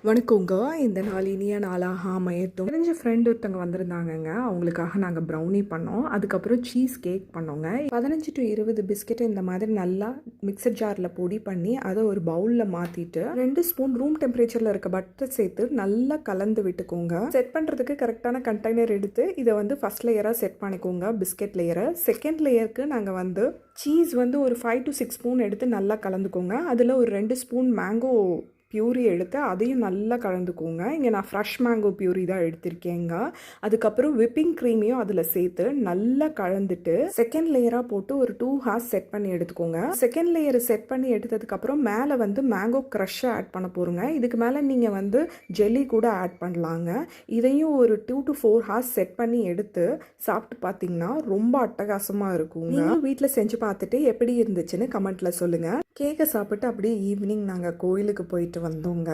வணக்கங்க. இந்த நாள் இனிய நாளாக அமையட்டும். தெரிஞ்ச ஃப்ரெண்ட் ஒருத்தவங்க வந்திருந்தாங்கங்க. அவங்களுக்காக நாங்கள் ப்ரௌனி பண்ணோம். அதுக்கப்புறம் சீஸ் கேக் பண்ணோங்க. 15 to 20 பிஸ்கெட்டை இந்த மாதிரி நல்லா மிக்சர் ஜாரில் பொடி பண்ணி அதை ஒரு பவுலில் மாற்றிட்டு 2 ஸ்பூன் ரூம் டெம்பரேச்சரில் இருக்க பட்டர் சேர்த்து நல்லா கலந்து விட்டுக்கோங்க. செட் பண்ணுறதுக்கு கரெக்டான கண்டெய்னர் எடுத்து இதை வந்து ஃபர்ஸ்ட் லேயராக செட் பண்ணிக்கோங்க. பிஸ்கெட் லேயரை செகண்ட் லேயருக்கு நாங்கள் வந்து சீஸ் வந்து ஒரு 5 to 6 ஸ்பூன் எடுத்து நல்லா கலந்துக்கோங்க. அதில் ஒரு 2 ஸ்பூன் மேங்கோ பியூரி எடுத்து அதையும் நல்லா கலந்துக்கோங்க. இங்கே நான் ஃப்ரெஷ் மேங்கோ பியூரி தான் எடுத்திருக்கேங்க. அதுக்கப்புறம் விப்பிங் க்ரீமையும் அதில் சேர்த்து நல்லா கலந்துட்டு செகண்ட் லேயராக போட்டு ஒரு 2 ஹார்ஸ் செட் பண்ணி எடுத்துக்கோங்க. செகண்ட் லேயர் செட் பண்ணி எடுத்ததுக்கப்புறம் மேலே வந்து மேங்கோ க்ரஷ்ஷை ஆட் பண்ண போகிறோங்க. இதுக்கு மேலே நீங்கள் வந்து ஜெல்லி கூட ஆட் பண்ணலாங்க. இதையும் ஒரு 2 to 4 ஹார்ஸ் செட் பண்ணி எடுத்து சாப்பிட்டு பார்த்தீங்கன்னா ரொம்ப அட்டகாசமாக இருக்குங்க. வீட்டில் செஞ்சு பார்த்துட்டு எப்படி இருந்துச்சுன்னு கமெண்ட்டில் சொல்லுங்கள். கேக்கை சாப்பிட்டு அப்படியே ஈவினிங் நாங்கள் கோயிலுக்கு போயிட்டு வந்தோங்க.